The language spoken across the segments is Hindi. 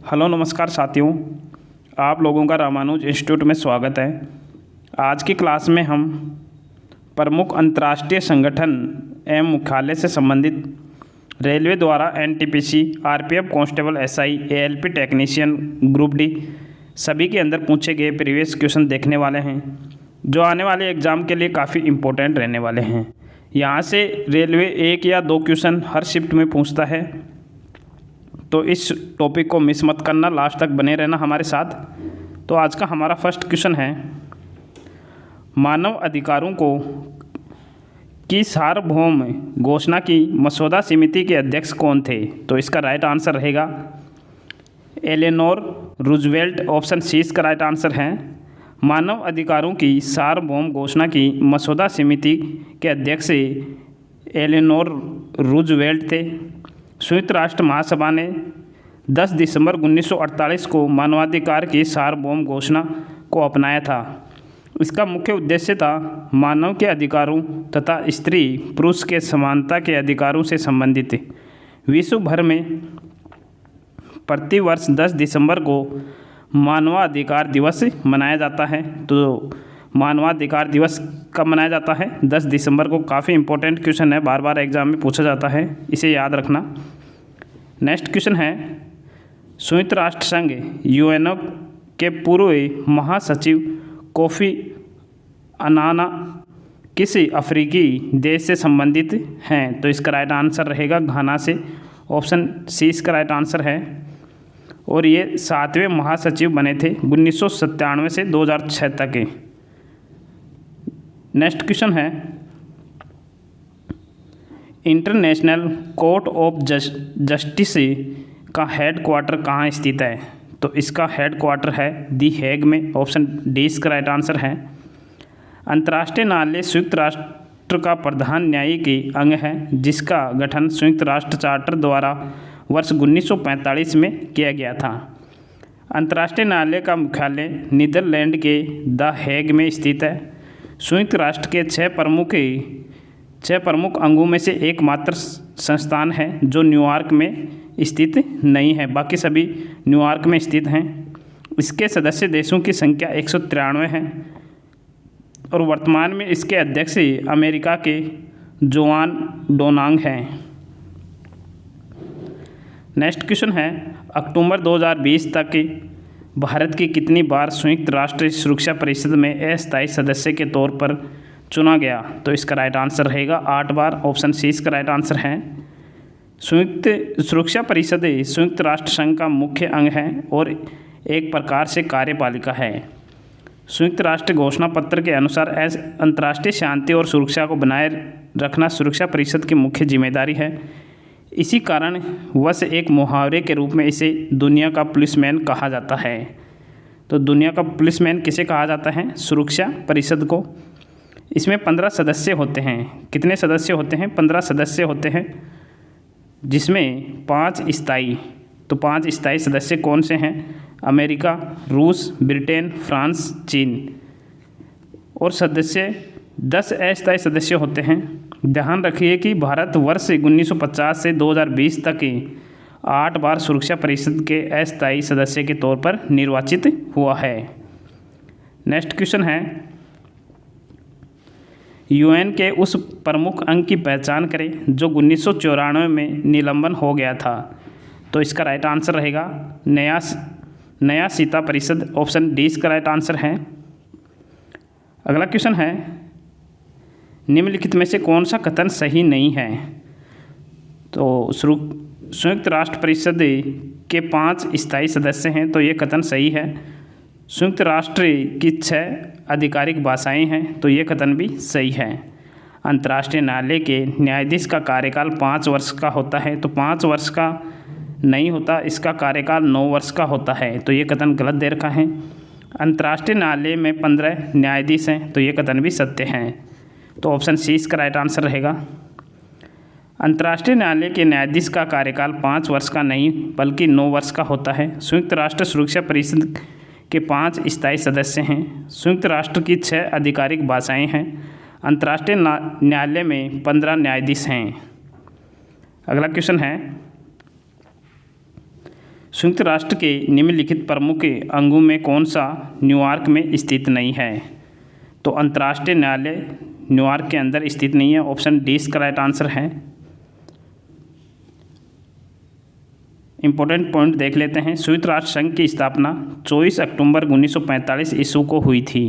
हेलो नमस्कार साथियों, आप लोगों का रामानुज इंस्टीट्यूट में स्वागत है। आज की क्लास में हम प्रमुख अंतर्राष्ट्रीय संगठन एवं मुख्यालय से संबंधित रेलवे द्वारा NTPC, RPF constable, SI, ALP technician, group D सभी के अंदर पूछे गए प्रीवियस क्वेश्चन देखने वाले हैं, जो आने वाले एग्ज़ाम के लिए काफ़ी इम्पोर्टेंट रहने वाले हैं। यहाँ से रेलवे 1 या 2 क्वेश्चन हर शिफ्ट में पूछता है, तो इस टॉपिक को मिस मत करना, लास्ट तक बने रहना हमारे साथ। तो आज का हमारा फर्स्ट क्वेश्चन है, मानव अधिकारों को की सार्वभौम घोषणा की मसौदा समिति के अध्यक्ष कौन थे? तो इसका राइट आंसर रहेगा एलेनोर रूजवेल्ट। ऑप्शन सी इसका राइट आंसर है। मानव अधिकारों की सार्वभौम घोषणा की मसौदा समिति के अध्यक्ष एलेनोर रूजवेल्ट थे। संयुक्त राष्ट्र महासभा ने 10 दिसंबर 1948 को मानवाधिकार की सार्वभौम घोषणा को अपनाया था। इसका मुख्य उद्देश्य था मानव के अधिकारों तथा स्त्री पुरुष के समानता के अधिकारों से संबंधित। विश्व भर में प्रतिवर्ष 10 दिसंबर को मानवाधिकार दिवस मनाया जाता है। तो मानवाधिकार दिवस कब मनाया जाता है? 10 दिसंबर को। काफ़ी इंपॉर्टेंट क्वेश्चन है, बार बार एग्जाम में पूछा जाता है, इसे याद रखना। नेक्स्ट क्वेश्चन है, संयुक्त राष्ट्र संघ यूएनओ के पूर्व महासचिव कोफी अनाना किस अफ्रीकी देश से संबंधित हैं? तो इसका राइट आंसर रहेगा घाना से। ऑप्शन सी इसका राइट आंसर है। और ये 7वें महासचिव बने थे 1997 से 2006 तक के। नेक्स्ट क्वेश्चन है, इंटरनेशनल कोर्ट ऑफ जस्टिस का हेड क्वार्टर कहाँ स्थित है? तो इसका हेड क्वार्टर है दी हेग में। ऑप्शन डी इसका राइट आंसर है। अंतर्राष्ट्रीय न्यायालय संयुक्त राष्ट्र का प्रधान न्यायिक अंग है, जिसका गठन संयुक्त राष्ट्र चार्टर द्वारा वर्ष 1945 में किया गया था। अंतर्राष्ट्रीय न्यायालय का मुख्यालय नीदरलैंड के द हेग में स्थित है। संयुक्त राष्ट्र के 6 प्रमुख अंगों में से एकमात्र संस्थान है जो न्यूयॉर्क में स्थित नहीं है, बाकी सभी न्यूयॉर्क में स्थित हैं। इसके सदस्य देशों की संख्या 193 है और वर्तमान में इसके अध्यक्ष अमेरिका के जोआन डोनांग हैं। नेक्स्ट क्वेश्चन है, अक्टूबर 2020 तक भारत की कितनी बार संयुक्त राष्ट्र सुरक्षा परिषद में अस्थायी सदस्य के तौर पर चुना गया? तो इसका राइट आंसर रहेगा 8 बार। ऑप्शन सी इसका राइट आंसर है। संयुक्त सुरक्षा परिषद संयुक्त राष्ट्र संघ का मुख्य अंग है और एक प्रकार से कार्यपालिका है। संयुक्त राष्ट्र घोषणा पत्र के अनुसार अंतर्राष्ट्रीय शांति और सुरक्षा को बनाए रखना सुरक्षा परिषद की मुख्य जिम्मेदारी है। इसी कारण वश एक मुहावरे के रूप में इसे दुनिया का पुलिसमैन कहा जाता है। तो दुनिया का पुलिसमैन किसे कहा जाता है? सुरक्षा परिषद को। इसमें 15 सदस्य होते हैं। कितने सदस्य होते हैं? 15 सदस्य होते हैं, जिसमें 5 स्थायी। तो 5 स्थायी सदस्य कौन से हैं? अमेरिका, रूस, ब्रिटेन, फ्रांस, चीन। और सदस्य 10 अस्थायी सदस्य होते हैं। ध्यान रखिए कि भारत वर्ष 1950 से 2020 तक 8 बार सुरक्षा परिषद के अस्थायी सदस्य के तौर पर निर्वाचित हुआ है। नेक्स्ट क्वेश्चन है, यूएन के उस प्रमुख अंग की पहचान करें जो 1994 में निलंबन हो गया था। तो इसका राइट आंसर रहेगा नया सीता परिषद। ऑप्शन डी इसका राइट आंसर है। अगला क्वेश्चन है, निम्नलिखित में से कौन सा कथन सही नहीं है? तो संयुक्त राष्ट्र परिषद के 5 स्थायी सदस्य हैं, तो ये कथन सही है। संयुक्त राष्ट्र की 6 आधिकारिक भाषाएं हैं, तो ये कथन भी सही है। अंतर्राष्ट्रीय न्यायालय के न्यायाधीश का कार्यकाल 5 वर्ष का होता है, तो 5 वर्ष का नहीं होता, इसका कार्यकाल 9 वर्ष का होता है, तो ये कथन गलत दे रखा है। अंतर्राष्ट्रीय न्यायालय में 15 न्यायाधीश हैं, तो ये कथन भी सत्य हैं। तो ऑप्शन सी इसका राइट आंसर रहेगा। अंतर्राष्ट्रीय न्यायालय के न्यायाधीश का कार्यकाल 5 वर्ष का नहीं बल्कि 9 वर्ष का होता है। संयुक्त राष्ट्र सुरक्षा परिषद के 5 स्थायी सदस्य हैं। संयुक्त राष्ट्र की 6 आधिकारिक भाषाएं हैं। अंतर्राष्ट्रीय न्यायालय में 15 न्यायाधीश हैं। अगला क्वेश्चन है, संयुक्त राष्ट्र के निम्नलिखित प्रमुख अंगों में कौन सा न्यूयॉर्क में स्थित नहीं है? तो अंतर्राष्ट्रीय न्यायालय न्यूयॉर्क के अंदर स्थित नहीं है। ऑप्शन डी इसका राइट आंसर है। इंपॉर्टेंट पॉइंट देख लेते हैं। संयुक्त राष्ट्र संघ की स्थापना 24 अक्टूबर 1945 ईस्वी को हुई थी।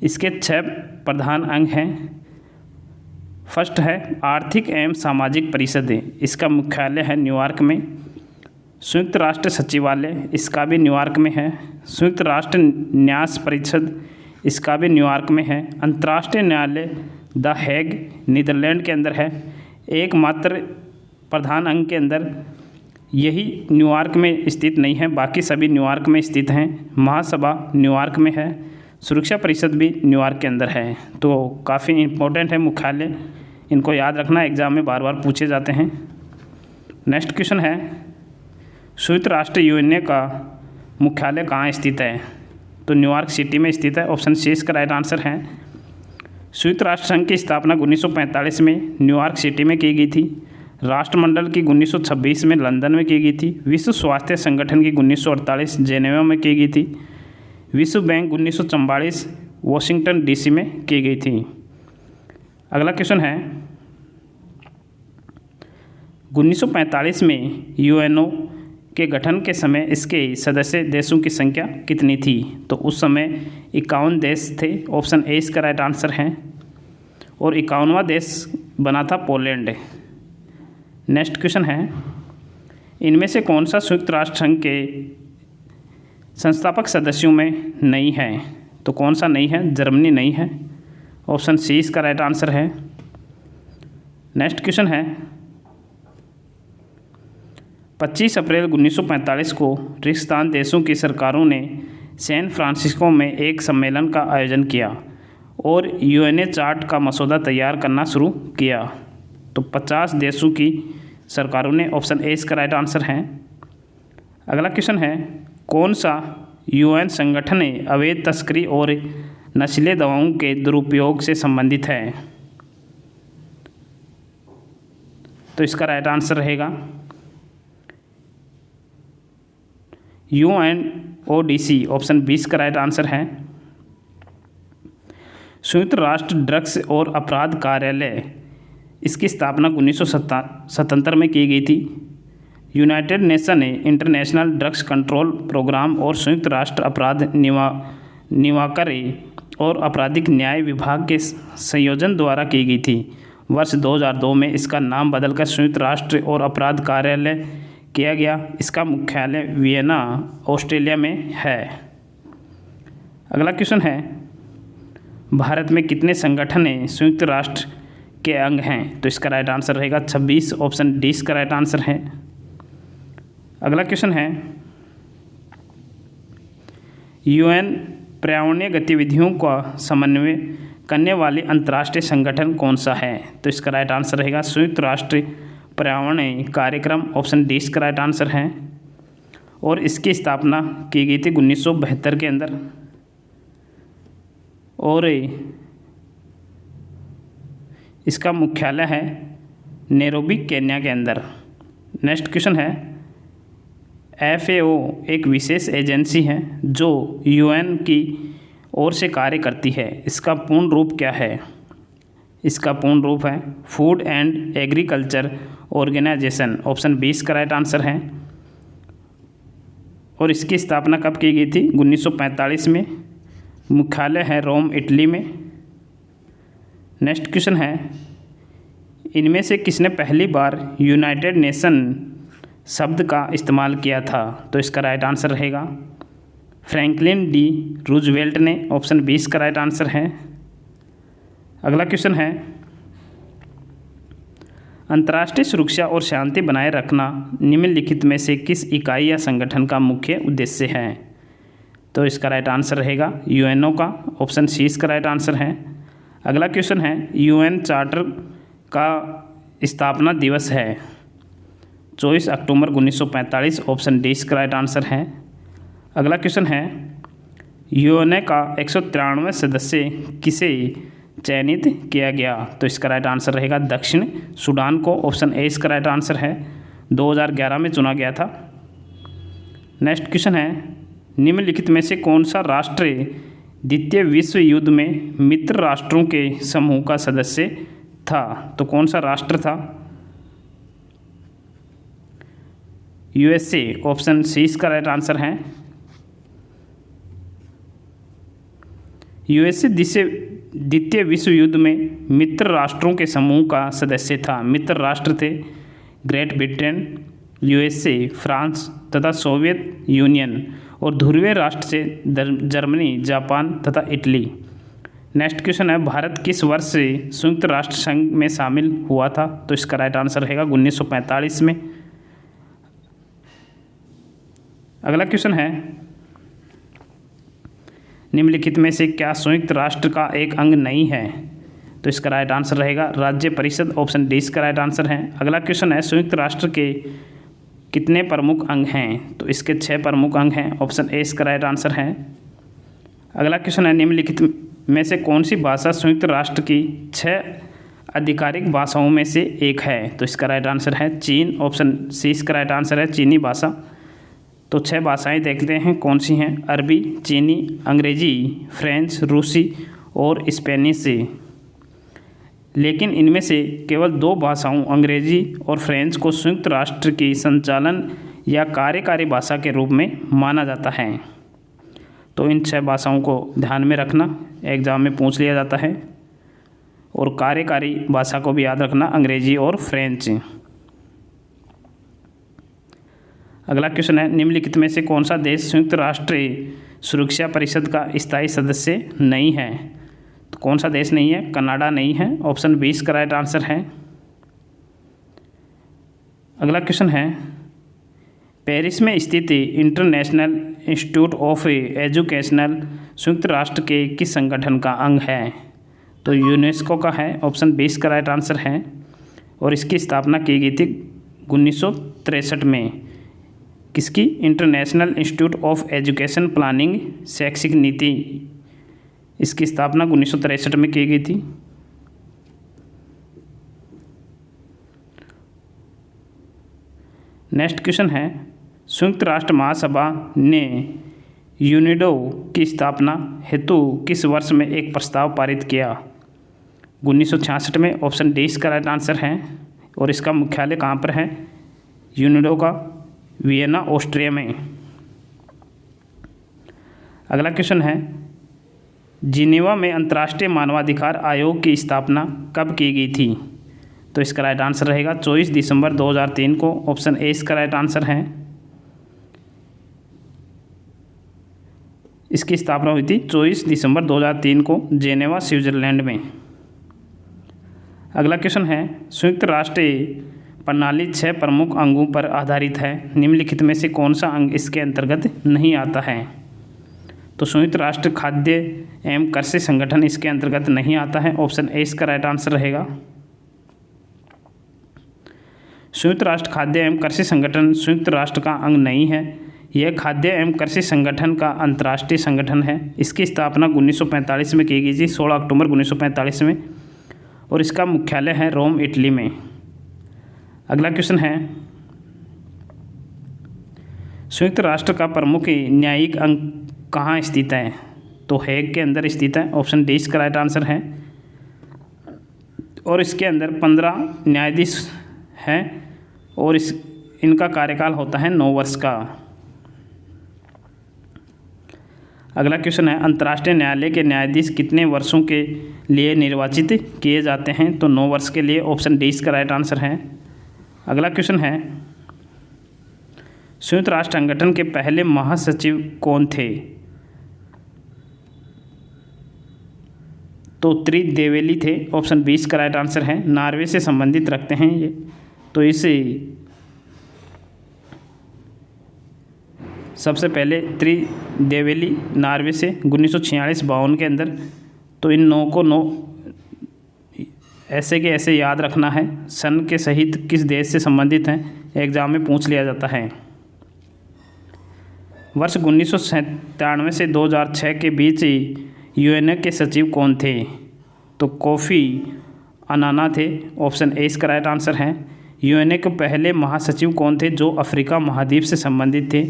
इसके 6 प्रधान अंग हैं। फर्स्ट है आर्थिक एवं सामाजिक परिषद, इसका मुख्यालय है न्यूयॉर्क में। संयुक्त राष्ट्र सचिवालय, इसका भी न्यूयॉर्क में है। संयुक्त राष्ट्र न्यास परिषद, इसका भी न्यूयॉर्क में है। अंतर्राष्ट्रीय न्यायालय द हेग नीदरलैंड के अंदर है। एकमात्र प्रधान अंग के अंदर यही न्यूयॉर्क में स्थित नहीं है, बाकी सभी न्यूयॉर्क में स्थित हैं। महासभा न्यूयॉर्क में है। सुरक्षा परिषद भी न्यूयॉर्क के अंदर है। तो काफ़ी इम्पोर्टेंट है मुख्यालय, इनको याद रखना, एग्जाम में बार बार पूछे जाते हैं। नेक्स्ट क्वेश्चन है संयुक्त राष्ट्र यूएनए का मुख्यालय कहाँ स्थित है? तो न्यूयॉर्क सिटी में स्थित है। ऑप्शन सी इसका राइट आंसर है। संयुक्त राष्ट्र संघ की स्थापना 1945 में न्यूयॉर्क सिटी में की गई थी। राष्ट्रमंडल की 1926 में लंदन में की गई थी। विश्व स्वास्थ्य संगठन की 1948 जेनेवा में की गई थी। विश्व बैंक 1944 वाशिंगटन डीसी में की गई थी। अगला क्वेश्चन है 1945 में यूएनओ के गठन के समय इसके सदस्य देशों की संख्या कितनी थी? तो उस समय 51 देश थे। ऑप्शन ए इसका राइट आंसर है। और 51वां देश बना था पोलैंड। नेक्स्ट क्वेश्चन है इनमें से कौन सा संयुक्त राष्ट्र संघ के संस्थापक सदस्यों में नहीं है? तो कौन सा नहीं है? जर्मनी नहीं है। ऑप्शन सी इसका राइट आंसर है। नेक्स्ट क्वेश्चन है 25 अप्रैल 1945 को रिक्तस्थान देशों की सरकारों ने सैन फ्रांसिस्को में एक सम्मेलन का आयोजन किया और यूएनए चार्ट का मसौदा तैयार करना शुरू किया। तो 50 देशों की सरकारों ने, ऑप्शन ए इसका राइट आंसर है। अगला क्वेश्चन है कौन सा यूएन संगठन अवैध तस्करी और नशीले दवाओं के दुरुपयोग से संबंधित है? तो इसका राइट आंसर रहेगा UNODC। ऑप्शन 20 का राइट आंसर है। संयुक्त राष्ट्र ड्रग्स और अपराध कार्यालय, इसकी स्थापना 1977 में की गई थी। United nation international drugs control programme और संयुक्त राष्ट्र अपराध निवारक और आपराधिक न्याय विभाग के संयोजन द्वारा की गई थी। वर्ष 2002 में इसका नाम बदलकर संयुक्त राष्ट्र और अपराध कार्यालय किया गया। इसका मुख्यालय वियना, ऑस्ट्रेलिया में है। अगला क्वेश्चन है भारत में कितने संगठन संयुक्त राष्ट्र के अंग हैं? तो इसका राइट आंसर रहेगा 26। ऑप्शन डी इसका राइट आंसर है। अगला क्वेश्चन है यूएन पर्यावरणीय गतिविधियों का समन्वय करने वाली अंतर्राष्ट्रीय संगठन कौन सा है? तो इसका राइट आंसर रहेगा संयुक्त राष्ट्र पर्यावरण कार्यक्रम। ऑप्शन डी इसका राइट आंसर है। और इसकी स्थापना की गई थी 1972 के अंदर और इसका मुख्यालय है नैरोबी, केन्या के अंदर। नेक्स्ट क्वेश्चन है FAO एक विशेष एजेंसी है जो यूएन की ओर से कार्य करती है। इसका पूर्ण रूप क्या है? इसका पूर्ण रूप है food and agriculture organisation. Option 20 का राइट आंसर है। और इसकी स्थापना कब की गई थी? 1945 में। मुख्यालय है रोम, इटली में। नेक्स्ट क्वेश्चन है इनमें से किसने पहली बार यूनाइटेड नेशन शब्द का इस्तेमाल किया था? तो इसका राइट आंसर रहेगा फ्रैंकलिन डी रूजवेल्ट ने। ऑप्शन 20 का राइट आंसर है। अगला क्वेश्चन है अंतर्राष्ट्रीय सुरक्षा और शांति बनाए रखना निम्नलिखित में से किस इकाई या संगठन का मुख्य उद्देश्य है? तो इसका राइट आंसर रहेगा यूएनओ का। ऑप्शन सी इसका राइट आंसर है। अगला क्वेश्चन है यूएन चार्टर का स्थापना दिवस है 24 अक्टूबर 1945। ऑप्शन डी इसका राइट आंसर है। अगला क्वेश्चन है यूएनए का 193वां सदस्य किसे चयनित किया गया? तो इसका राइट आंसर रहेगा दक्षिण सूडान को। ऑप्शन ए इसका राइट आंसर है। 2011 में चुना गया था। नेक्स्ट क्वेश्चन है, निम्नलिखित में से कौन सा राष्ट्र द्वितीय विश्व युद्ध में मित्र राष्ट्रों के समूह का सदस्य था? तो कौन सा राष्ट्र था? यूएसए, ऑप्शन सी इसका राइट आंसर है। यूएसए द्वितीय विश्व युद्ध में मित्र राष्ट्रों के समूह का सदस्य था। मित्र राष्ट्र थे ग्रेट ब्रिटेन, यूएसए, फ्रांस तथा सोवियत यूनियन, और ध्रुवीय राष्ट्र से जर्मनी, जापान तथा इटली। नेक्स्ट क्वेश्चन है, भारत किस वर्ष से संयुक्त राष्ट्र संघ में शामिल हुआ था? तो इसका राइट आंसर रहेगा 1945 में। अगला क्वेश्चन है, निम्नलिखित में से क्या संयुक्त राष्ट्र का एक अंग नहीं है? तो इसका राइट आंसर रहेगा राज्य परिषद, ऑप्शन डी इसका राइट आंसर है। अगला क्वेश्चन है, संयुक्त राष्ट्र के कितने प्रमुख अंग हैं? तो इसके 6 प्रमुख अंग हैं, ऑप्शन ए इसका राइट आंसर है। अगला क्वेश्चन है, निम्नलिखित में से कौन सी भाषा संयुक्त राष्ट्र की 6 आधिकारिक भाषाओं में से एक है? तो इसका राइट आंसर है चीन, ऑप्शन सी इसका राइट आंसर है, चीनी भाषा। तो 6 भाषाएं देखते हैं कौन सी हैं। अरबी, चीनी, अंग्रेजी, फ्रेंच, रूसी और स्पेनिश। लेकिन इनमें से केवल 2 भाषाओं अंग्रेजी और फ्रेंच को संयुक्त राष्ट्र की संचालन या कार्यकारी भाषा के रूप में माना जाता है। तो इन 6 भाषाओं को ध्यान में रखना, एग्जाम में पूछ लिया जाता है। और कार्यकारी भाषा को भी याद रखना, अंग्रेजी और फ्रेंच। अगला क्वेश्चन है, निम्नलिखित में से कौन सा देश संयुक्त राष्ट्र सुरक्षा परिषद का स्थायी सदस्य नहीं है? तो कौन सा देश नहीं है? कनाडा नहीं है, ऑप्शन बी इसका राइट आंसर है। अगला क्वेश्चन है, पेरिस में स्थित इंटरनेशनल इंस्टीट्यूट ऑफ एजुकेशनल संयुक्त राष्ट्र के किस संगठन का अंग है? तो यूनेस्को का है, ऑप्शन बी इसका राइट आंसर है। और इसकी स्थापना की गई थी 1963 में। किसकी? International institute of education planning, शैक्षिक नीति, इसकी स्थापना 1963 में की गई थी। नेक्स्ट क्वेश्चन है, संयुक्त राष्ट्र महासभा ने यूनिडो की स्थापना हेतु किस वर्ष में एक प्रस्ताव पारित किया? 1966 में, ऑप्शन डी इसका राइट आंसर है। और इसका मुख्यालय कहाँ पर है? यूनिडो का वियना, ऑस्ट्रिया में। अगला क्वेश्चन है, जिनेवा में अंतर्राष्ट्रीय मानवाधिकार आयोग की स्थापना कब की गई थी? तो इसका राइट आंसर रहेगा 24 दिसंबर 2003 को, ऑप्शन ए इसका राइट आंसर है। इसकी स्थापना हुई थी 24 दिसंबर 2003 को जेनेवा, स्विट्जरलैंड में। अगला क्वेश्चन है, संयुक्त राष्ट्र प्रणाली 6 प्रमुख अंगों पर आधारित है। निम्नलिखित में से कौन सा अंग इसके अंतर्गत नहीं आता है? तो संयुक्त राष्ट्र खाद्य एवं कृषि संगठन इसके अंतर्गत नहीं आता है, ऑप्शन ए इसका राइट आंसर रहेगा। संयुक्त राष्ट्र खाद्य एवं कृषि संगठन संयुक्त राष्ट्र का अंग नहीं है। यह खाद्य एवं कृषि संगठन का अंतर्राष्ट्रीय संगठन है। इसकी स्थापना 1945 में की गई थी, 16 अक्टूबर 1945 में। और इसका मुख्यालय है रोम, इटली में। अगला क्वेश्चन है, संयुक्त राष्ट्र का प्रमुख न्यायिक अंग कहाँ स्थित है? तो हेग के अंदर स्थित है, ऑप्शन डी इसका राइट आंसर है। और इसके अंदर 15 न्यायाधीश हैं और इनका कार्यकाल होता है 9 वर्ष का। अगला क्वेश्चन है, अंतर्राष्ट्रीय न्यायालय के न्यायाधीश कितने वर्षों के लिए निर्वाचित किए जाते हैं? तो 9 वर्ष के लिए, ऑप्शन डी इसका राइट आंसर है। अगला क्वेश्चन है, संयुक्त राष्ट्र संगठन के पहले महासचिव कौन थे? तो त्रिदेवेली थे, ऑप्शन 20 का राइट आंसर है। नॉर्वे से संबंधित रखते हैं ये, तो इसे सबसे पहले त्रिदेवेली नॉर्वे से 1946-52 के अंदर। तो इन 9 को 9 ऐसे के ऐसे याद रखना है। सन के सहित किस देश से संबंधित हैं, एग्जाम में पूछ लिया जाता है। वर्ष 1997 से 2006 के बीच यूएनओ के सचिव कौन थे? तो कोफी अनाना थे, ऑप्शन ए इसका राइट आंसर है। यूएनओ के पहले महासचिव कौन थे जो अफ्रीका महाद्वीप से संबंधित थे?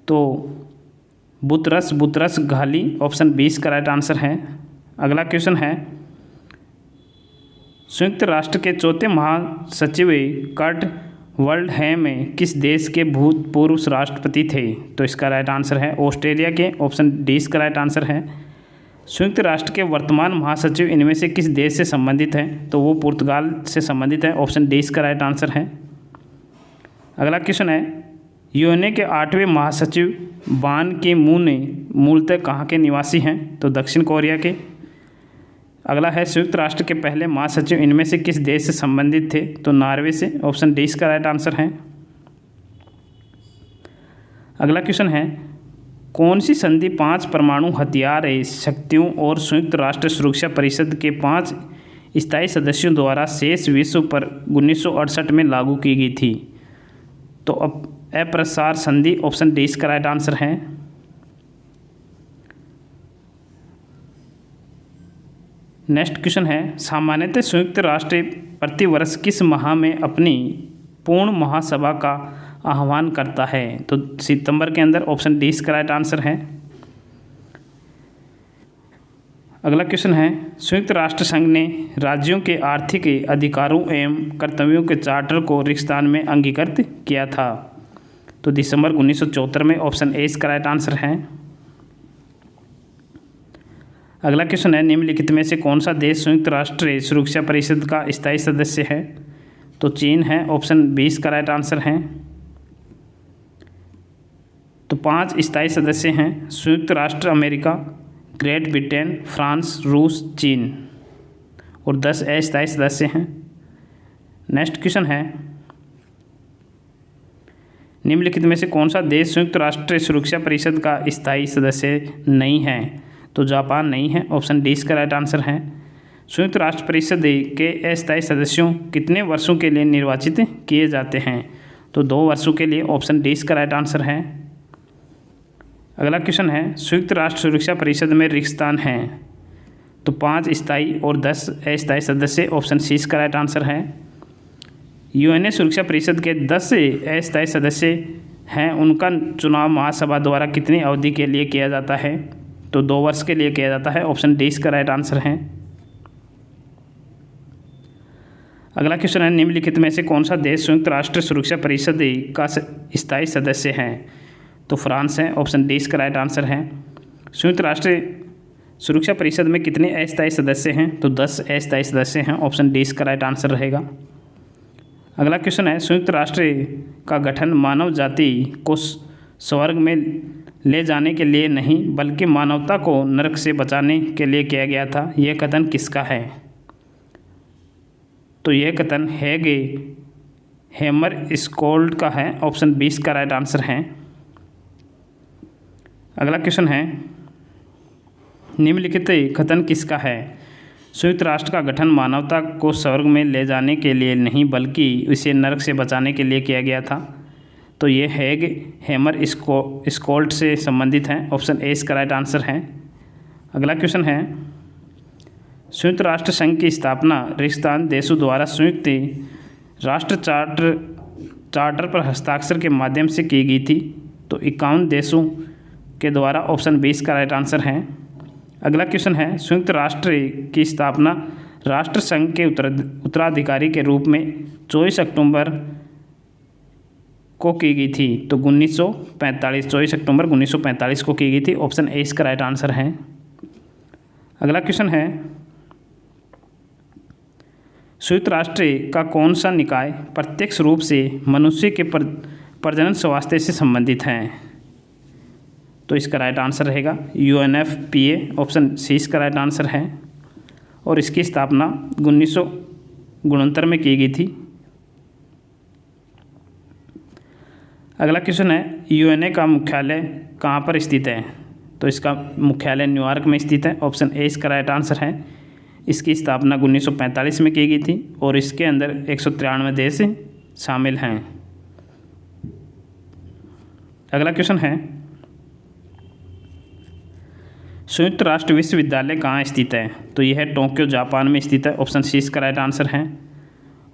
तो बुतरस घाली, ऑप्शन 20 इसका राइट आंसर है। अगला क्वेश्चन है, संयुक्त राष्ट्र के चौथे महासचिव कर्ट वल्डहेम किस देश के भूतपूर्व राष्ट्रपति थे? तो इसका राइट आंसर है ऑस्ट्रेलिया के, ऑप्शन डी इसका राइट आंसर है। संयुक्त राष्ट्र के वर्तमान महासचिव इनमें से किस देश से संबंधित हैं? तो वो पुर्तगाल से संबंधित है, ऑप्शन डी इसका राइट आंसर है। अगला क्वेश्चन है, यूएनए के 8वें महासचिव बान की मून मूलतः कहाँ के निवासी हैं? तो दक्षिण कोरिया के। अगला है, संयुक्त राष्ट्र के पहले महासचिव इनमें से किस देश से संबंधित थे? तो नॉर्वे से, ऑप्शन डी इसका राइट आंसर है। अगला क्वेश्चन है, कौन सी संधि 5 परमाणु हथियार शक्तियों और संयुक्त राष्ट्र सुरक्षा परिषद के 5 स्थायी सदस्यों द्वारा शेष विश्व पर 1968 में लागू की गई थी? तो अप्रसार संधि, ऑप्शन डी इसका राइट आंसर है। नेक्स्ट क्वेश्चन है, सामान्यतः संयुक्त राष्ट्र प्रतिवर्ष किस माह में अपनी पूर्ण महासभा का आह्वान करता है? तो सितंबर के अंदर, ऑप्शन डी इसका राइट आंसर है। अगला क्वेश्चन है, संयुक्त राष्ट्र संघ ने राज्यों के आर्थिक अधिकारों एवं कर्तव्यों के चार्टर को रिक्तस्थान में अंगीकृत किया था? तो दिसंबर 1974 में, ऑप्शन ए इसका राइट आंसर है। अगला क्वेश्चन है, निम्नलिखित में से कौन सा देश संयुक्त राष्ट्र सुरक्षा परिषद का स्थायी सदस्य है? तो चीन है, ऑप्शन 20 का राइट आंसर है। तो 5 स्थायी सदस्य हैं, संयुक्त राष्ट्र अमेरिका, ग्रेट ब्रिटेन, फ्रांस, रूस, चीन, और 10 अस्थायी सदस्य हैं। नेक्स्ट क्वेश्चन है, निम्नलिखित में से कौन सा देश संयुक्त राष्ट्र सुरक्षा परिषद का स्थायी सदस्य नहीं है? तो जापान नहीं है, ऑप्शन डी इसका राइट आंसर है। संयुक्त राष्ट्र परिषद के अस्थायी सदस्यों कितने वर्षों के लिए निर्वाचित किए जाते हैं? तो 2 वर्षों के लिए, ऑप्शन डी इसका राइट आंसर है। अगला क्वेश्चन है, संयुक्त राष्ट्र सुरक्षा परिषद में रिक्त स्थान हैं? तो 5 स्थायी और 10 अस्थायी सदस्य, ऑप्शन सी इसका राइट आंसर है। यूएनए सुरक्षा परिषद के 10 अस्थायी सदस्य हैं, उनका चुनाव महासभा द्वारा कितनी अवधि के लिए किया जाता है? तो 2 वर्ष के लिए किया जाता है, ऑप्शन डी इसका राइट आंसर है। अगला क्वेश्चन है, निम्नलिखित में से कौन सा देश संयुक्त राष्ट्र सुरक्षा परिषद का स्थायी सदस्य है? तो फ्रांस है, ऑप्शन डी इसका राइट आंसर है। संयुक्त राष्ट्र सुरक्षा परिषद में कितने अस्थायी सदस्य हैं? तो 10 अस्थायी सदस्य हैं, ऑप्शन डी इसका राइट आंसर रहेगा। अगला क्वेश्चन है, संयुक्त राष्ट्र का गठन मानव जाति को स्वर्ग में ले जाने के लिए नहीं बल्कि मानवता को नरक से बचाने के लिए किया गया था? यह कथन किसका है? तो यह कथन हैमर स्कोल्ड का है, ऑप्शन 20 का राइट आंसर है। अगला क्वेश्चन है, निम्नलिखित कथन किसका है? संयुक्त राष्ट्र का गठन मानवता को स्वर्ग में ले जाने के लिए नहीं बल्कि इसे नरक से बचाने के लिए किया गया था? तो ये हैमर स्कोल्ड से संबंधित हैं, ऑप्शन ए इसका राइट आंसर है। अगला क्वेश्चन है, संयुक्त राष्ट्र संघ की स्थापना रिक्तस्थान देशों द्वारा संयुक्त राष्ट्र चार्टर पर हस्ताक्षर के माध्यम से की गई थी? तो 51 देशों के द्वारा, ऑप्शन 20 का राइट आंसर है। अगला क्वेश्चन है, संयुक्त राष्ट्र की स्थापना राष्ट्र संघ के उत्तराधिकारी के रूप में 24 अक्टूबर को की गई थी? तो 1945, 24 अक्टूबर 1945 को की गई थी, ऑप्शन ए इसका राइट आंसर है। अगला क्वेश्चन है, संयुक्त राष्ट्र का कौन सा निकाय प्रत्यक्ष रूप से मनुष्य के प्रजनन स्वास्थ्य से संबंधित है? तो इसका राइट आंसर रहेगा UNFPA, ऑप्शन सी इसका राइट आंसर है। और इसकी स्थापना 1969 में की गई थी। अगला क्वेश्चन है, यूएनए का मुख्यालय कहाँ पर स्थित है? तो इसका मुख्यालय न्यूयॉर्क में स्थित है, ऑप्शन ए इसका राइट आंसर है। इसकी स्थापना 1945 में की गई थी और इसके अंदर 193 देश शामिल हैं। अगला क्वेश्चन है, संयुक्त राष्ट्र विश्वविद्यालय कहाँ स्थित है? तो यह है टोक्यो जापान में स्थित है, ऑप्शन सी इसका राइट आंसर है।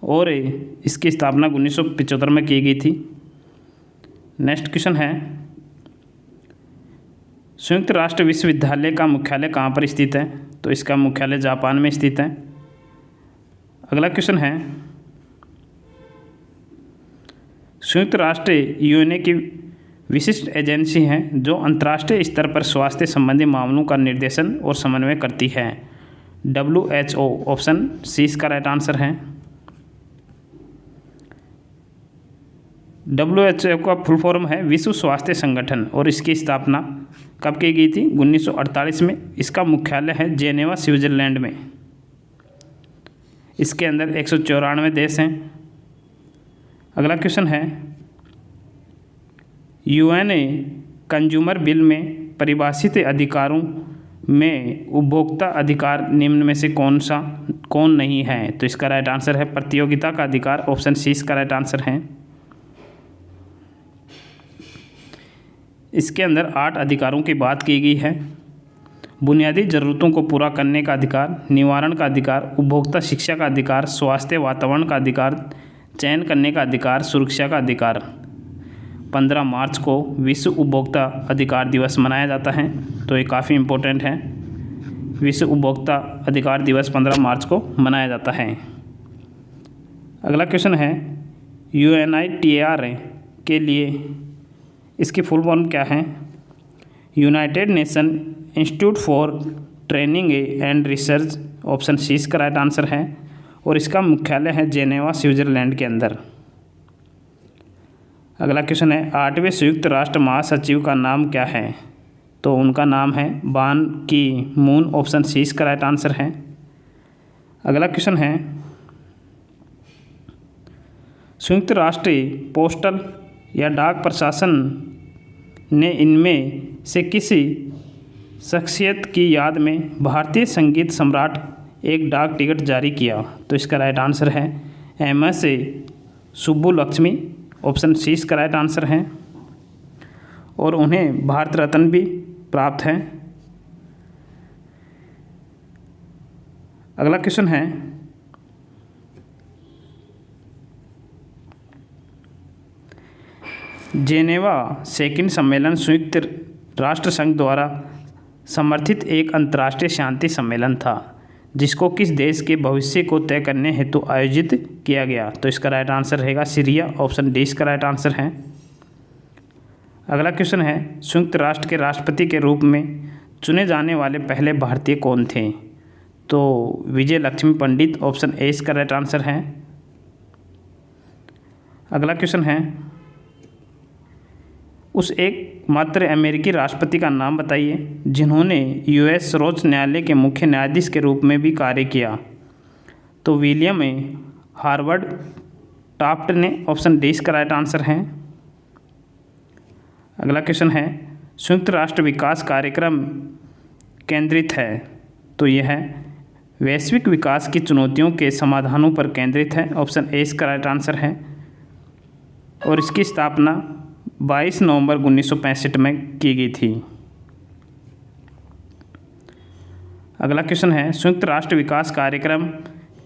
और इसकी स्थापना 1975 में की गई थी। नेक्स्ट क्वेश्चन है, संयुक्त राष्ट्र विश्वविद्यालय का मुख्यालय कहाँ पर स्थित है? तो इसका मुख्यालय जापान में स्थित है। अगला क्वेश्चन है, संयुक्त राष्ट्र यूएनए की विशिष्ट एजेंसी है जो अंतर्राष्ट्रीय स्तर पर स्वास्थ्य संबंधी मामलों का निर्देशन और समन्वय करती है। WHO। ऑप्शन सी इसका राइट आंसर है। WHO का फुल फॉर्म है विश्व स्वास्थ्य संगठन और इसकी स्थापना कब की गई थी? 1948 में। इसका मुख्यालय है जेनेवा, स्विट्जरलैंड में। इसके अंदर 194 देश हैं। अगला क्वेश्चन है, यूएनए कंज्यूमर बिल में परिभाषित अधिकारों में उपभोक्ता अधिकार निम्न में से कौन नहीं है? तो इसका राइट आंसर है प्रतियोगिता का अधिकार। ऑप्शन सी इसका राइट आंसर है। इसके अंदर 8 अधिकारों की बात की गई है। बुनियादी ज़रूरतों को पूरा करने का अधिकार, निवारण का अधिकार, उपभोक्ता शिक्षा का अधिकार, स्वास्थ्य वातावरण का अधिकार, चयन करने का अधिकार, सुरक्षा का अधिकार। 15 मार्च को विश्व उपभोक्ता अधिकार दिवस मनाया जाता है, तो ये काफ़ी इम्पोर्टेंट है। विश्व उपभोक्ता अधिकार दिवस 15 मार्च को मनाया जाता है। अगला क्वेश्चन है, UNITAR के लिए इसकी फुल फॉर्म क्या है? United nation institute for training and research. Option C इसका राइट आंसर है और इसका मुख्यालय है जेनेवा, स्विट्जरलैंड के अंदर। अगला क्वेश्चन है, 8वें संयुक्त राष्ट्र महासचिव का नाम क्या है? तो उनका नाम है बान की मून। ऑप्शन सी इसका राइट आंसर है। अगला क्वेश्चन है, संयुक्त राष्ट्र पोस्टल या डाक प्रशासन ने इनमें से किसी शख्सियत की याद में भारतीय संगीत सम्राट एक डाक टिकट जारी किया? तो इसका राइट आंसर है MS सुब्बुलक्ष्मी। ऑप्शन सी इसका राइट आंसर है और उन्हें भारत रत्न भी प्राप्त है। अगला क्वेश्चन है, जेनेवा सेकंड सम्मेलन संयुक्त राष्ट्र संघ द्वारा समर्थित एक अंतर्राष्ट्रीय शांति सम्मेलन था जिसको किस देश के भविष्य को तय करने हेतु आयोजित किया गया? तो इसका राइट आंसर रहेगा सीरिया। ऑप्शन डी इसका राइट आंसर है। अगला क्वेश्चन है, संयुक्त राष्ट्र के राष्ट्रपति के रूप में चुने जाने वाले पहले भारतीय कौन थे? तो विजय लक्ष्मी पंडित। ऑप्शन ए इसका राइट आंसर है। अगला क्वेश्चन है, उस एकमात्र अमेरिकी राष्ट्रपति का नाम बताइए जिन्होंने US सर्वोच्च न्यायालय के मुख्य न्यायाधीश के रूप में भी कार्य किया? तो विलियम हार्वर्ड टाफ्ट ने। ऑप्शन डी इसका राइट आंसर है। अगला क्वेश्चन है, संयुक्त राष्ट्र विकास कार्यक्रम केंद्रित है? तो यह है वैश्विक विकास की चुनौतियों के समाधानों पर केंद्रित है। ऑप्शन ए इसका राइट आंसर है और इसकी स्थापना 22 नवंबर 1965 में की गई थी। अगला क्वेश्चन है, संयुक्त राष्ट्र विकास कार्यक्रम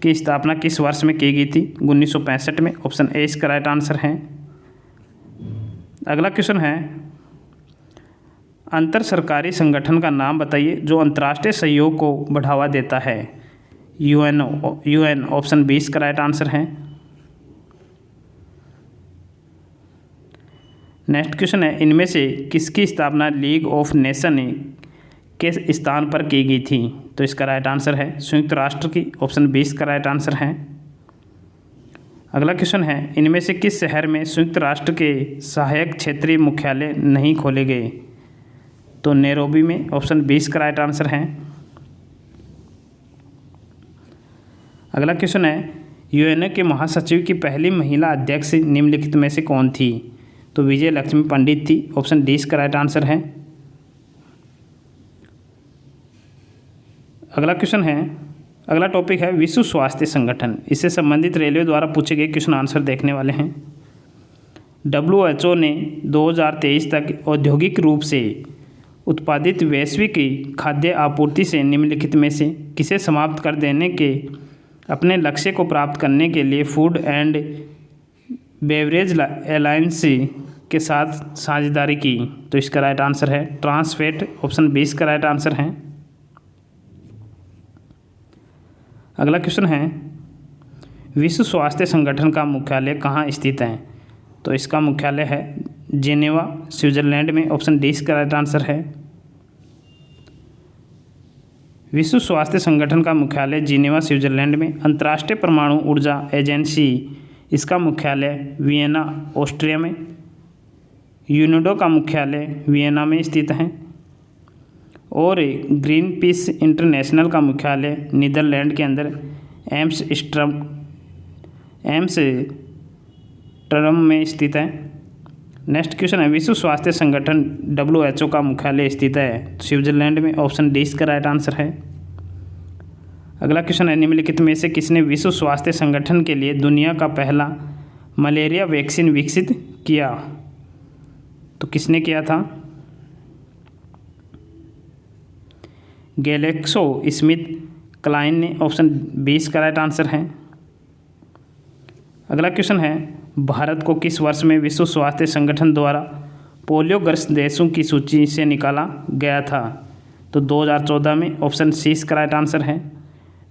की स्थापना किस वर्ष में की गई थी? 1965 में। ऑप्शन ए इसका राइट आंसर है। अगला क्वेश्चन है, अंतर सरकारी संगठन का नाम बताइए जो अंतर्राष्ट्रीय सहयोग को बढ़ावा देता है? UN। ऑप्शन बी इसका राइट आंसर है। नेक्स्ट क्वेश्चन है, इनमें से किसकी स्थापना लीग ऑफ नेशन के स्थान पर की गई थी? तो इसका राइट आंसर है संयुक्त राष्ट्र की। ऑप्शन 20 का राइट आंसर है। अगला क्वेश्चन है, इनमें से किस शहर में संयुक्त राष्ट्र के सहायक क्षेत्रीय मुख्यालय नहीं खोले गए? तो नैरोबी में। ऑप्शन 20 का राइट आंसर है। अगला क्वेश्चन है, यूएनए के महासचिव की पहली महिला अध्यक्ष निम्नलिखित में से कौन थी? तो विजय लक्ष्मी पंडित थी। ऑप्शन डी इसका राइट आंसर है। अगला क्वेश्चन है, अगला टॉपिक है विश्व स्वास्थ्य संगठन। इससे संबंधित रेलवे द्वारा पूछे गए क्वेश्चन आंसर देखने वाले हैं। WHO ने 2023 तक औद्योगिक रूप से उत्पादित वैश्विक खाद्य आपूर्ति से निम्नलिखित में से किसे समाप्त कर देने के अपने लक्ष्य को प्राप्त करने के लिए फूड एंड बेवरेज अलायंस के साथ साझेदारी की? तो इसका राइट आंसर है ट्रांसफेट, ऑप्शन 20 का राइट आंसर है। अगला क्वेश्चन है विश्व स्वास्थ्य संगठन का मुख्यालय कहाँ स्थित है? तो इसका मुख्यालय है जेनेवा, स्विट्जरलैंड में, ऑप्शन डी इसका राइट आंसर है। विश्व स्वास्थ्य संगठन का मुख्यालय जिनेवा, स्विट्जरलैंड में। अंतर्राष्ट्रीय परमाणु ऊर्जा एजेंसी, इसका मुख्यालय वियना, ऑस्ट्रिया में। यूनिडो का मुख्यालय वियना में स्थित है। और ग्रीन पीस इंटरनेशनल का मुख्यालय नीदरलैंड के अंदर एम्स्टर्डम में स्थित है। नेक्स्ट क्वेश्चन है विश्व स्वास्थ्य संगठन WHO का मुख्यालय स्थित है स्विट्जरलैंड में, ऑप्शन डी इसका राइट आंसर है। अगला क्वेश्चन है निम्नलिखित में से किसने विश्व स्वास्थ्य संगठन के लिए दुनिया का पहला मलेरिया वैक्सीन विकसित किया? तो किसने किया था? गैलेक्सो स्मिथ क्लाइन ने, ऑप्शन 20 का राइट आंसर है। अगला क्वेश्चन है भारत को किस वर्ष में विश्व स्वास्थ्य संगठन द्वारा पोलियोग्रस्त देशों की सूची से निकाला गया था? तो 2014 में, ऑप्शन सी इसका राइट आंसर है।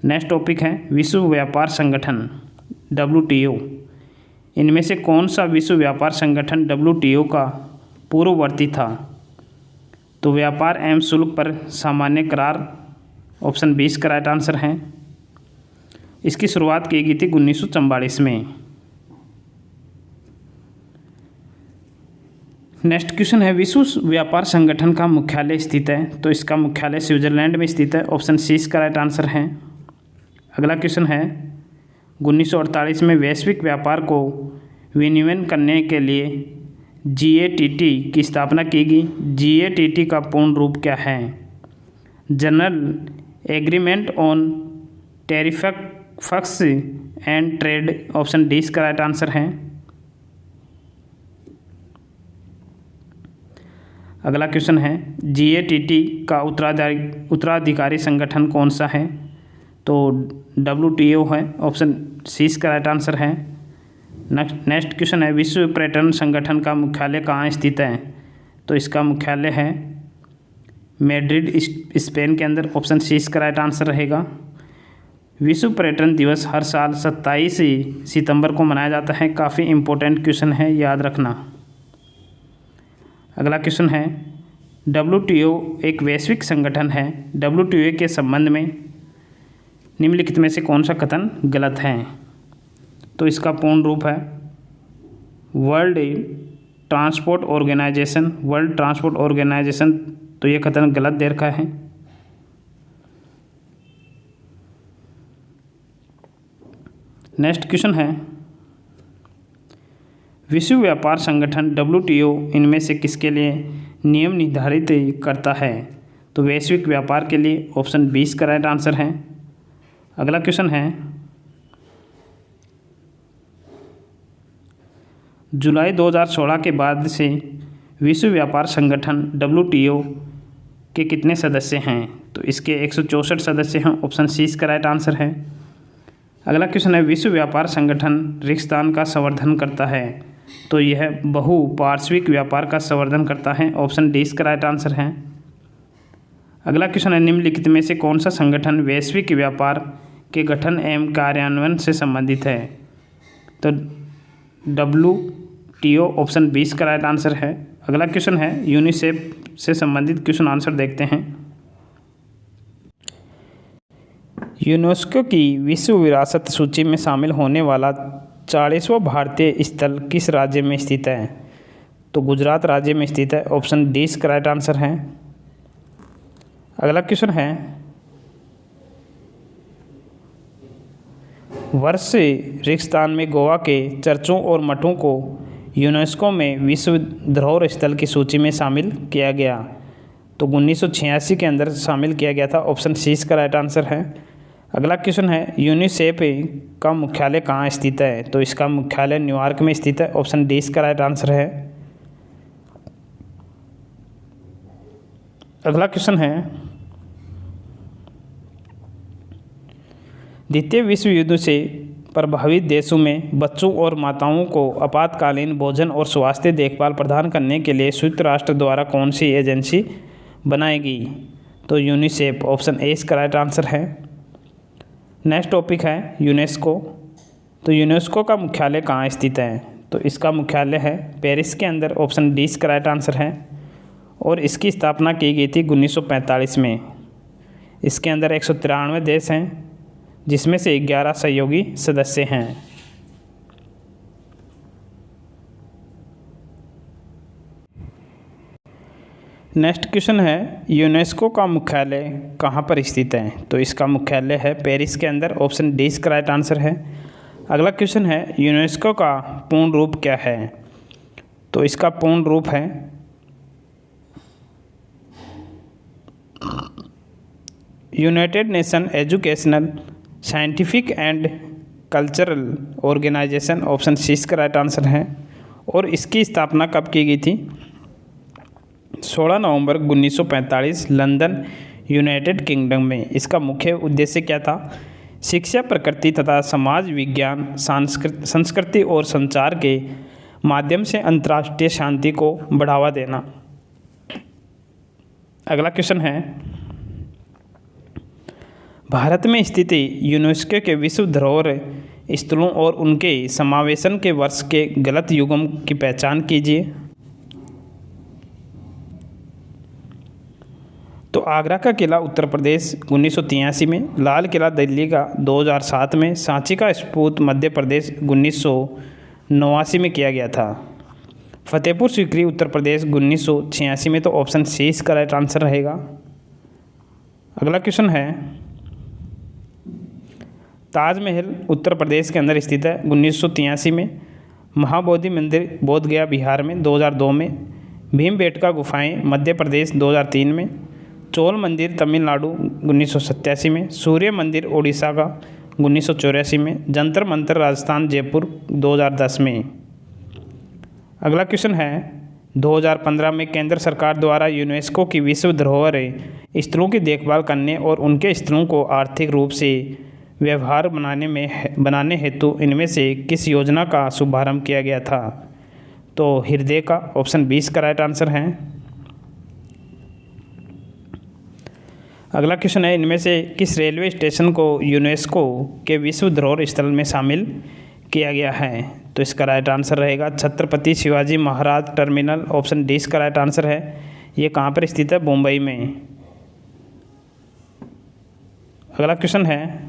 नेक्स्ट टॉपिक है विश्व व्यापार संगठन WTO। इनमें से कौन सा विश्व व्यापार संगठन WTO का पूर्ववर्ती था? तो व्यापार एवं शुल्क पर सामान्य करार, ऑप्शन 20 का राइट आंसर है। इसकी शुरुआत की गई थी 1944 में। नेक्स्ट क्वेश्चन है विश्व व्यापार संगठन का मुख्यालय स्थित है? तो इसका मुख्यालय स्विट्जरलैंड में स्थित है, ऑप्शन सी इसका राइट आंसर है। अगला क्वेश्चन है 1948 में वैश्विक व्यापार को विनियमन करने के लिए GATT की स्थापना की गई। GATT का पूर्ण रूप क्या है? General agreement on tariffs and trade, option D इसका राइट आंसर है। अगला क्वेश्चन है GATT का उत्तराधिकारी संगठन कौन सा है? तो WTO है, ऑप्शन सी इसका राइट आंसर है। नेक्स्ट क्वेश्चन है विश्व पर्यटन संगठन का मुख्यालय कहाँ स्थित है? तो इसका मुख्यालय है मैड्रिड, स्पेन के अंदर, ऑप्शन सी इसका राइट आंसर रहेगा। विश्व पर्यटन दिवस हर साल 27 सितंबर को मनाया जाता है। काफ़ी इम्पोर्टेंट क्वेश्चन है, याद रखना। अगला क्वेश्चन है WTO एक वैश्विक संगठन है। WTO के संबंध में निम्नलिखित में से कौन सा कथन गलत है? तो इसका पूर्ण रूप है वर्ल्ड ट्रांसपोर्ट ऑर्गेनाइजेशन। तो ये कथन गलत दे रखा है। नेक्स्ट क्वेश्चन है विश्व व्यापार संगठन WTO इनमें से किसके लिए नियम निर्धारित करता है? तो वैश्विक व्यापार के लिए, ऑप्शन 20 का राइट आंसर है। अगला क्वेश्चन है जुलाई 2016 के बाद से विश्व व्यापार संगठन WTO के कितने सदस्य हैं? तो इसके 164 सदस्य हैं, ऑप्शन सी इसका राइट आंसर है। अगला क्वेश्चन है विश्व व्यापार संगठन रिक्तदान का संवर्धन करता है? तो यह बहुपार्श्विक व्यापार का संवर्धन करता है, ऑप्शन डी इसका राइट आंसर है। अगला क्वेश्चन है निम्नलिखित में से कौन सा संगठन वैश्विक व्यापार के गठन एवं कार्यान्वयन से संबंधित है? तो WTO, ऑप्शन 20 का राइट आंसर है। अगला क्वेश्चन है यूनिसेफ से संबंधित क्वेश्चन आंसर देखते हैं। यूनेस्को की विश्व विरासत सूची में शामिल होने वाला 40वां भारतीय स्थल किस राज्य में स्थित है? तो गुजरात राज्य में स्थित है, ऑप्शन डी इसका राइट आंसर है। अगला क्वेश्चन है वर्ष रेगिस्तान में गोवा के चर्चों और मठों को यूनेस्को में विश्व धरोहर स्थल की सूची में शामिल किया गया। तो 1986 के अंदर शामिल किया गया था, ऑप्शन सी इसका राइट आंसर है। अगला क्वेश्चन है यूनिसेफ का मुख्यालय कहाँ स्थित है? तो इसका मुख्यालय न्यूयॉर्क में स्थित है, ऑप्शन डी इसका राइट आंसर है। अगला क्वेश्चन है द्वितीय विश्व युद्ध से प्रभावित देशों में बच्चों और माताओं को आपातकालीन भोजन और स्वास्थ्य देखभाल प्रदान करने के लिए संयुक्त राष्ट्र द्वारा कौन सी एजेंसी बनाएगी? तो यूनिसेफ, ऑप्शन ए इसका राइट आंसर है। नेक्स्ट टॉपिक है यूनेस्को। तो यूनेस्को का मुख्यालय कहाँ स्थित है? तो इसका मुख्यालय है पेरिस के अंदर, ऑप्शन डी इसका राइट आंसर है। और इसकी स्थापना की गई थी 1945 में। इसके अंदर 193 देश हैं, जिसमें से 11 सहयोगी सदस्य हैं। नेक्स्ट क्वेश्चन है यूनेस्को का मुख्यालय कहाँ पर स्थित है? तो इसका मुख्यालय है पेरिस के अंदर, ऑप्शन डी इसका राइट आंसर है। अगला क्वेश्चन है यूनेस्को का पूर्ण रूप क्या है? तो इसका पूर्ण रूप है united nation educational, scientific and cultural organisation, option C इसका राइट आंसर है। और इसकी स्थापना कब की गई थी? 16 नवंबर 1945 लंदन, यूनाइटेड किंगडम में। इसका मुख्य उद्देश्य क्या था? शिक्षा, प्रकृति तथा समाज विज्ञान, संस्कृति और संचार के माध्यम से अंतर्राष्ट्रीय शांति को बढ़ावा देना। अगला क्वेश्चन है भारत में स्थित यूनेस्को के विश्व धरोहर स्थलों और उनके समावेशन के वर्ष के गलत युग्म की पहचान कीजिए। तो आगरा का किला उत्तर प्रदेश 1983 में, लाल किला दिल्ली का 2007 में, सांची का स्तूप मध्य प्रदेश 1989 में किया गया था। फतेहपुर सीकरी उत्तर प्रदेश 1986 में। तो ऑप्शन सी इसका राइट आंसर रहेगा। अगला क्वेश्चन है ताजमहल उत्तर प्रदेश के अंदर स्थित है 1983 में। महाबोधि मंदिर बोधगया बिहार में 2002 में। भीमबेटका गुफाएं मध्य प्रदेश 2003 में। चोल मंदिर तमिलनाडु 1987 में। सूर्य मंदिर ओडिशा का 1984 में। जंतर मंतर राजस्थान जयपुर 2010 में। अगला क्वेश्चन है 2015 में केंद्र सरकार द्वारा यूनेस्को की विश्व धरोहर स्थलों की देखभाल करने और उनके स्थलों को आर्थिक रूप से व्यवहार बनाने हेतु इनमें से किस योजना का शुभारंभ किया गया था? तो हृदय का, ऑप्शन 20 का राइट आंसर है। अगला क्वेश्चन है इनमें से किस रेलवे स्टेशन को यूनेस्को के विश्व धरोहर स्थल में शामिल किया गया है? तो इसका राइट आंसर रहेगा Chhatrapati Shivaji Maharaj terminal, option D इसका राइट आंसर है। ये कहाँ पर स्थित है? मुंबई में। अगला क्वेश्चन है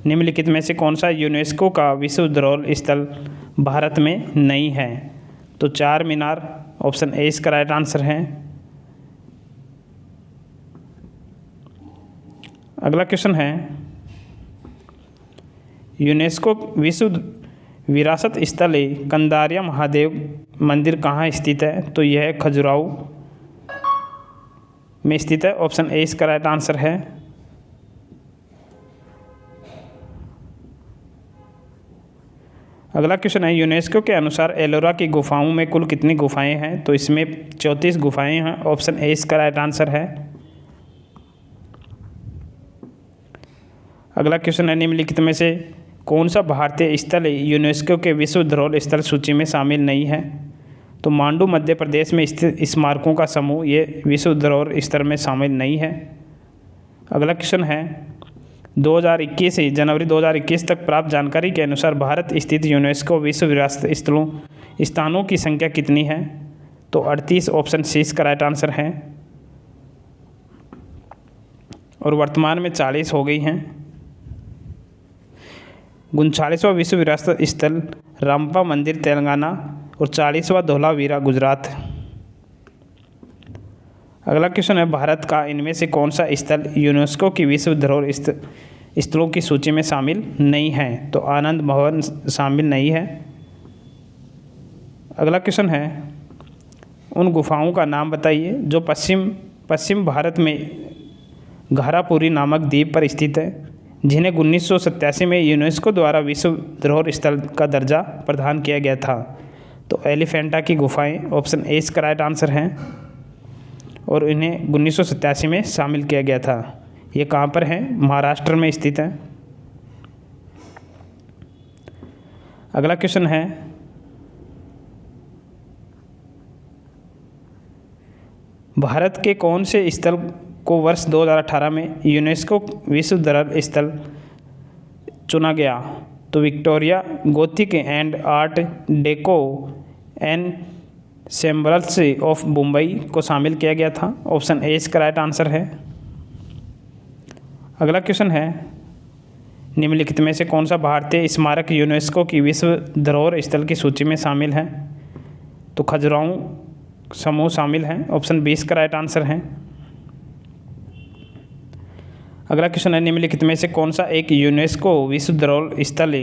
निम्नलिखित में से कौन सा यूनेस्को का विश्व धरोहर स्थल भारत में नहीं है? तो चार मीनार, ऑप्शन ए इसका राइट आंसर है। अगला क्वेश्चन है यूनेस्को विश्व विरासत स्थल कंदारिया महादेव मंदिर कहाँ स्थित है? तो यह खजुराहो में स्थित है, ऑप्शन ए इसका राइट आंसर है। अगला क्वेश्चन है यूनेस्को के अनुसार एलोरा की गुफाओं में कुल कितनी गुफाएं हैं? तो इसमें 34 गुफाएं हैं, ऑप्शन ए इसका राइट आंसर है। अगला क्वेश्चन है निम्नलिखित में से कौन सा भारतीय स्थल यूनेस्को के विश्व धरोहर स्थल सूची में शामिल नहीं है? तो मांडू मध्य प्रदेश में स्थित स्मारकों का समूह ये विश्व धरोहर स्थल में शामिल नहीं है। अगला क्वेश्चन है 2021 से जनवरी 2021 तक प्राप्त जानकारी के अनुसार भारत स्थित यूनेस्को विश्व विरासत स्थानों की संख्या कितनी है? तो 38, ऑप्शन सी इसका राइट आंसर है। और वर्तमान में 40 हो गई हैं। 39वां विश्व विरासत स्थल रामप्पा मंदिर तेलंगाना और 40वां धोलावीरा गुजरात। अगला क्वेश्चन है भारत का इनमें से कौन सा स्थल यूनेस्को की विश्व धरोहर स्थलों की सूची में शामिल नहीं है? तो आनंद भवन शामिल नहीं है। अगला क्वेश्चन है उन गुफाओं का नाम बताइए जो पश्चिम भारत में घारापुरी नामक द्वीप पर स्थित है, जिन्हें 1987 में यूनेस्को द्वारा विश्व धरोहर स्थल का दर्जा प्रदान किया गया था। तो एलिफेंटा की गुफाएं, ऑप्शन ए इसका राइट आंसर है। और इन्हें 1987 में शामिल किया गया था। ये कहाँ पर है? महाराष्ट्र में स्थित है। अगला क्वेश्चन है, भारत के कौन से स्थल को वर्ष 2018 में यूनेस्को विश्व धरोहर स्थल चुना गया? तो Victoria, Gothic and art deco ensembles of Mumbai को शामिल किया गया था। ऑप्शन ए इसका राइट आंसर है। अगला क्वेश्चन है, निम्नलिखित में से कौन सा भारतीय स्मारक यूनेस्को की विश्व धरोहर स्थल की सूची में शामिल है? तो खजुराहो समूह शामिल है। ऑप्शन बी इसका राइट आंसर है। अगला क्वेश्चन है, निम्नलिखित में से कौन सा एक यूनेस्को विश्व धरोहर स्थल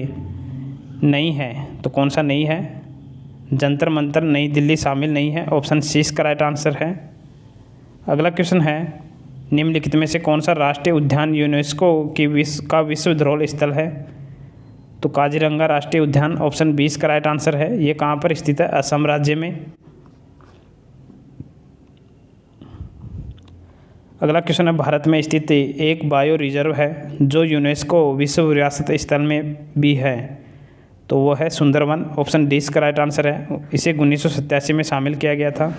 नहीं है? तो कौन सा नहीं है? जंतर मंतर नई दिल्ली शामिल नहीं है। ऑप्शन सी इसका राइट आंसर है। अगला क्वेश्चन है, निम्नलिखित में से कौन सा राष्ट्रीय उद्यान यूनेस्को की विश्व धरोहर स्थल है? तो काजीरंगा राष्ट्रीय उद्यान। ऑप्शन बी इसका राइट आंसर है। ये कहाँ पर स्थित है? असम राज्य में। अगला क्वेश्चन है, भारत में स्थित एक बायो रिजर्व है जो यूनेस्को विश्व विरासत स्थल में भी है, तो वो है सुंदरवन। ऑप्शन डी इसका राइट आंसर है। इसे 1987 में शामिल किया गया था।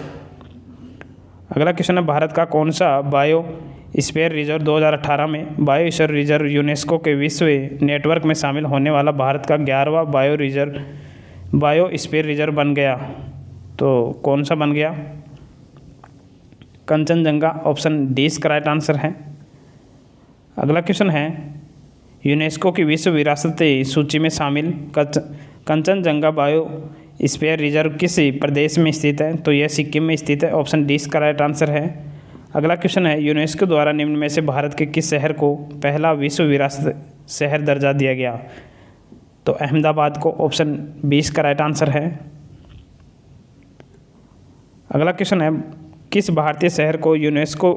अगला क्वेश्चन है, भारत का कौन सा बायो स्फीयर रिजर्व 2018 में बायो स्फीयर रिजर्व यूनेस्को के विश्व नेटवर्क में शामिल होने वाला भारत का 11वां बायो स्फीयर रिजर्व बन गया? तो कौन सा बन गया? कंचनजंगा। ऑप्शन डी इसका राइट आंसर है। अगला क्वेश्चन है, यूनेस्को की विश्व विरासत सूची में शामिल कंचनजंगा बायो स्फीयर रिजर्व किस प्रदेश में स्थित है? तो यह सिक्किम में स्थित है। ऑप्शन डी इसका राइट आंसर है। अगला क्वेश्चन है, यूनेस्को द्वारा निम्न में से भारत के किस शहर को पहला विश्व विरासत शहर दर्जा दिया गया? तो अहमदाबाद को। ऑप्शन बी इसका राइट आंसर है। अगला क्वेश्चन है, किस भारतीय शहर को यूनेस्को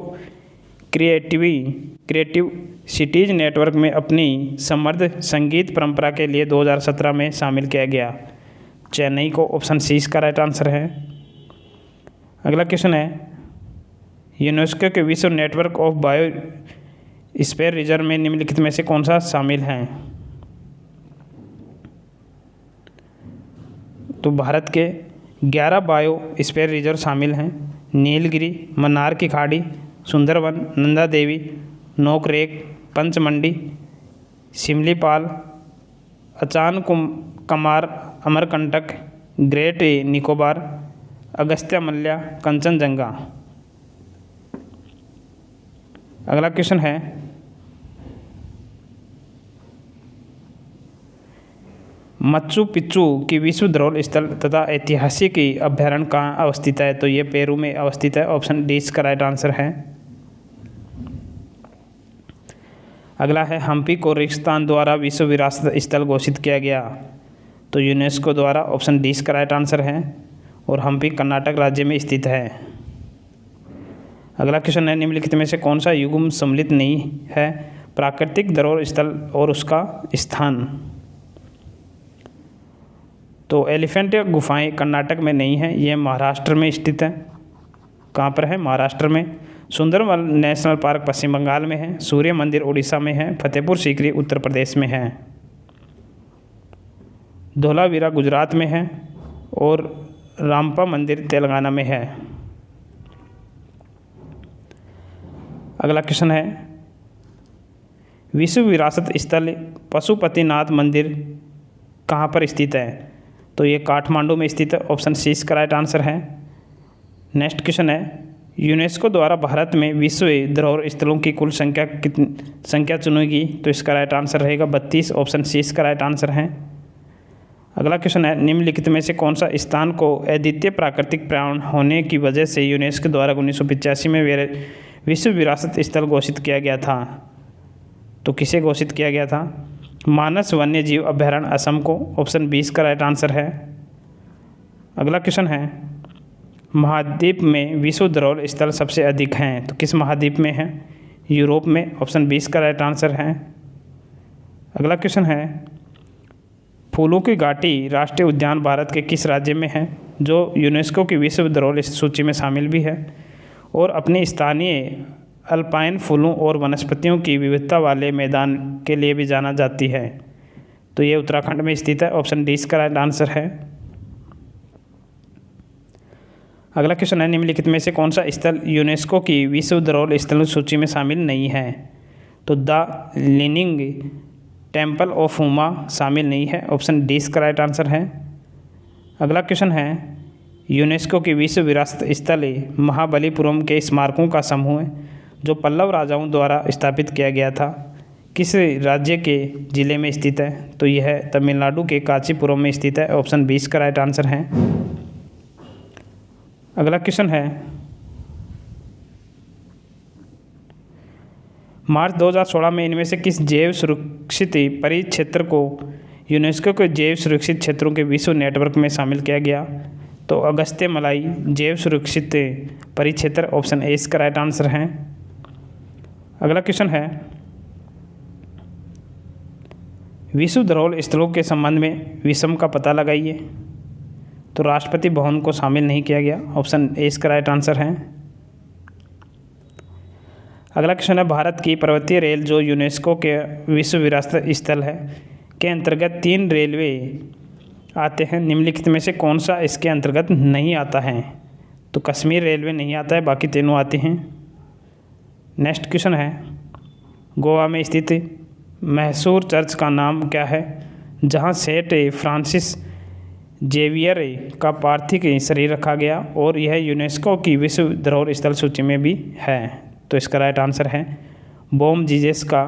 क्रिएटिव सिटीज नेटवर्क में अपनी समृद्ध संगीत परंपरा के लिए 2017 में शामिल किया गया? चेन्नई को। ऑप्शन सी इसका राइट आंसर है। अगला क्वेश्चन है, यूनेस्को के विश्व network of bio sphere reserve में निम्नलिखित में से कौन सा शामिल है? तो भारत के 11 बायो स्फीयर रिजर्व शामिल हैं। नीलगिरी, मन्नार की खाड़ी, सुंदरवन, नंदा देवी, नोकरेक, पंचमंडी, सिमलीपाल, अचान कमार, अमरकंटक, ग्रेट निकोबार, अगस्त्यामल्या, कंचनजंगा। अगला क्वेश्चन है, मच्चू पिच्चू की विश्व धरोहर स्थल तथा ऐतिहासिक अभ्यारण्य कहाँ अवस्थित है? तो ये पेरू में अवस्थित है। ऑप्शन डी इसका राइट आंसर है। अगला है, हम्पी को रेगिस्तान द्वारा विश्व विरासत स्थल घोषित किया गया? तो यूनेस्को द्वारा। ऑप्शन डी इसका राइट आंसर है। और हम्पी कर्नाटक राज्य में स्थित है। अगला क्वेश्चन है, निम्नलिखित में से कौन सा युग्म सम्मिलित नहीं है? प्राकृतिक धरोहर स्थल और उसका स्थान? तो एलिफेंट गुफाएं कर्नाटक में नहीं है, ये महाराष्ट्र में स्थित है। कहाँ पर है? महाराष्ट्र में। सुंदरवन नेशनल पार्क पश्चिम बंगाल में है। सूर्य मंदिर उड़ीसा में है। फतेहपुर सीकरी उत्तर प्रदेश में है। धोलावीरा गुजरात में है और रामपा मंदिर तेलंगाना में है। अगला क्वेश्चन है, विश्व विरासत स्थल पशुपतिनाथ मंदिर कहाँ पर स्थित है? तो ये काठमांडू में स्थित है। ऑप्शन सी इसका राइट आंसर है। नेक्स्ट क्वेश्चन है, यूनेस्को द्वारा भारत में विश्व धरोहर स्थलों की कुल संख्या चुनेगी? तो इसका राइट आंसर रहेगा 32। ऑप्शन सी इसका राइट आंसर है। अगला क्वेश्चन है, निम्नलिखित में से कौन सा स्थान को अद्वितीय प्राकृतिक प्राण होने की वजह से यूनेस्को द्वारा 1985 में विश्व विरासत स्थल घोषित किया गया था? तो किसे घोषित किया गया था? मानस वन्य जीव अभयारण्य असम को। ऑप्शन 20 का राइट आंसर है। अगला क्वेश्चन है, महाद्वीप में विश्व धरोहर स्थल सबसे अधिक हैं? तो किस महाद्वीप में है? यूरोप में। ऑप्शन 20 का राइट आंसर है। अगला क्वेश्चन है, फूलों की घाटी राष्ट्रीय उद्यान भारत के किस राज्य में है, जो यूनेस्को की विश्व धरोहर सूची में शामिल भी है और अपनी स्थानीय अल्पाइन फूलों और वनस्पतियों की विविधता वाले मैदान के लिए भी जाना जाती है? तो ये उत्तराखंड में स्थित है। ऑप्शन डी इसका राइट आंसर है। अगला क्वेश्चन है, निम्नलिखित में से कौन सा स्थल यूनेस्को की विश्व धरोहर स्थलों सूची में शामिल नहीं है? तो the leaning temple of Huma शामिल नहीं है। ऑप्शन डी इसका राइट आंसर है। अगला क्वेश्चन है, यूनेस्को की विश्व विरासत स्थल महाबलीपुरम के स्मारकों का समूह जो पल्लव राजाओं द्वारा स्थापित किया गया था किस राज्य के जिले में स्थित है? तो यह तमिलनाडु के कांचीपुरम में स्थित है। ऑप्शन बी इसका राइट आंसर है। अगला क्वेश्चन है, मार्च 2016 में इनमें से किस जैव सुरक्षित परिक्षेत्र को यूनेस्को के जैव सुरक्षित क्षेत्रों के विश्व नेटवर्क में शामिल किया गया? तो अगस्त्य मलाई जैव सुरक्षित परिक्षेत्र। ऑप्शन ए इसका राइट आंसर है। अगला क्वेश्चन है, विश्व धरोहर स्थलों के संबंध में विषम का पता लगाइए। तो राष्ट्रपति भवन को शामिल नहीं किया गया। ऑप्शन ए इसका राइट आंसर है। अगला क्वेश्चन है, भारत की पर्वतीय रेल जो यूनेस्को के विश्व विरासत स्थल है के अंतर्गत 3 रेलवे आते हैं, निम्नलिखित में से कौन सा इसके अंतर्गत नहीं आता है? तो कश्मीर रेलवे नहीं आता है, बाकी तीनों आते हैं। नेक्स्ट क्वेश्चन है, गोवा में स्थित मैसूर चर्च का नाम क्या है जहां सेंट फ्रांसिस जेवियर का पार्थिव शरीर रखा गया और यह यूनेस्को की विश्व धरोहर स्थल सूची में भी है? तो इसका राइट आंसर है बोम जीजस का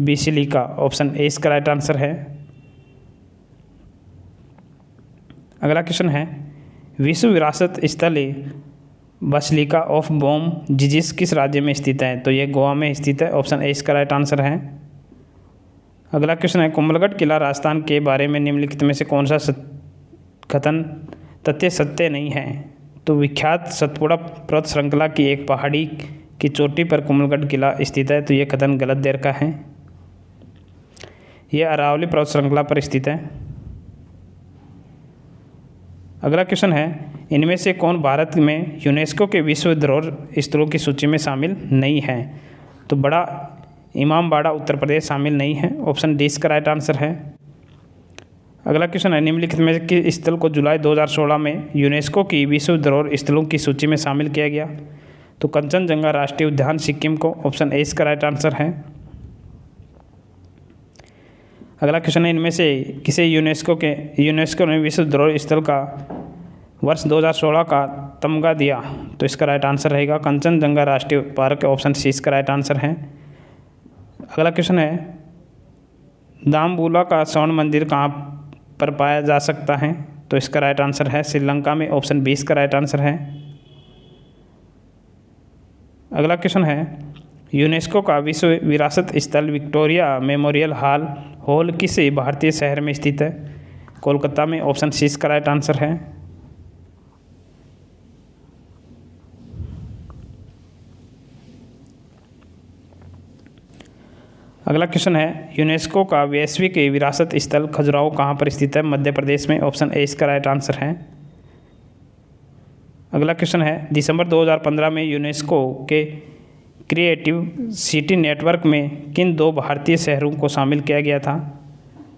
बेसिलिका। ऑप्शन ए इसका राइट आंसर है। अगला क्वेश्चन है, विश्व विरासत स्थल बेसिलिका ऑफ बोम जीजस किस राज्य में स्थित है? तो यह गोवा में स्थित है। ऑप्शन ए इसका राइट आंसर है। अगला क्वेश्चन है, कुंभलगढ़ किला राजस्थान के बारे में निम्नलिखित में से कौन सा कथन तथ्य सत्य नहीं है? तो विख्यात सतपुड़ा पर्वत श्रृंखला की एक पहाड़ी की चोटी पर कुंभलगढ़ किला स्थित है। तो यह कथन गलत देर का है। यह अरावली पर्वत श्रृंखला पर स्थित है। अगला क्वेश्चन है, इनमें से कौन भारत में यूनेस्को के विश्व धरोहर स्थलों की सूची में शामिल नहीं है? तो बड़ा इमामबाड़ा उत्तर प्रदेश शामिल नहीं है। ऑप्शन डी इसका राइट आंसर है। अगला क्वेश्चन है, निम्नलिखित में से किस स्थल को जुलाई 2016 में यूनेस्को की विश्व धरोहर स्थलों की सूची में शामिल किया गया? तो कंचनजंगा राष्ट्रीय उद्यान सिक्किम को। ऑप्शन ए इसका राइट आंसर है। अगला क्वेश्चन है, इनमें से किसे यूनेस्को ने विश्व धरोहर स्थल का वर्ष 2016 का तमगा दिया? तो इसका राइट आंसर रहेगा कंचनजंगा राष्ट्रीय पार्क। ऑप्शन सी इसका राइट आंसर है। अगला क्वेश्चन है, दामबूला का स्वर्ण मंदिर कहाँ पर पाया जा सकता है? तो इसका राइट आंसर है श्रीलंका में। ऑप्शन बी इसका राइट आंसर है। अगला क्वेश्चन है, यूनेस्को का विश्व विरासत स्थल विक्टोरिया मेमोरियल हॉल किस भारतीय शहर में स्थित है? कोलकाता में। ऑप्शन सी इसका राइट आंसर है। अगला क्वेश्चन है, यूनेस्को का वैश्विक विरासत स्थल खजुराहो कहाँ पर स्थित है? मध्य प्रदेश में। ऑप्शन ए इसका राइट आंसर है। अगला क्वेश्चन है, दिसंबर 2015 में यूनेस्को के क्रिएटिव सिटी नेटवर्क में किन 2 भारतीय शहरों को शामिल किया गया था?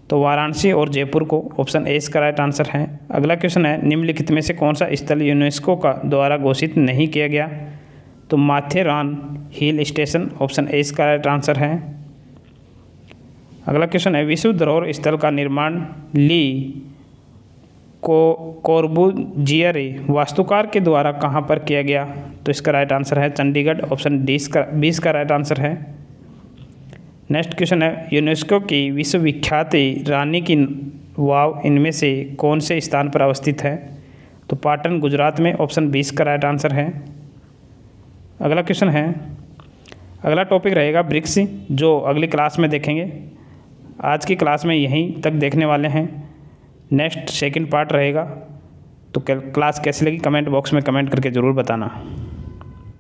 तो वाराणसी और जयपुर को। ऑप्शन ए इसका राइट आंसर है। अगला क्वेश्चन है, निम्नलिखित में से कौन सा स्थल यूनेस्को का द्वारा घोषित नहीं किया गया? तो Matheran hill station. Option A इसका राइट आंसर है। अगला क्वेश्चन है, विश्व धरोहर स्थल का निर्माण ली कोर्बुजियर वास्तुकार के द्वारा कहाँ पर किया गया? तो इसका राइट आंसर है चंडीगढ़। ऑप्शन डी इसका राइट आंसर है। नेक्स्ट क्वेश्चन है, यूनेस्को की विश्वविख्यात रानी की वाव इनमें से कौन से स्थान पर अवस्थित है? तो पाटन गुजरात में। ऑप्शन बी इसका राइट आंसर है। अगला क्वेश्चन है, अगला टॉपिक रहेगा ब्रिक्स, जो अगली क्लास में देखेंगे। आज की क्लास में यहीं तक देखने वाले हैं। नेक्स्ट सेकंड पार्ट रहेगा। तो क्लास कैसी लगी कमेंट बॉक्स में कमेंट करके ज़रूर बताना।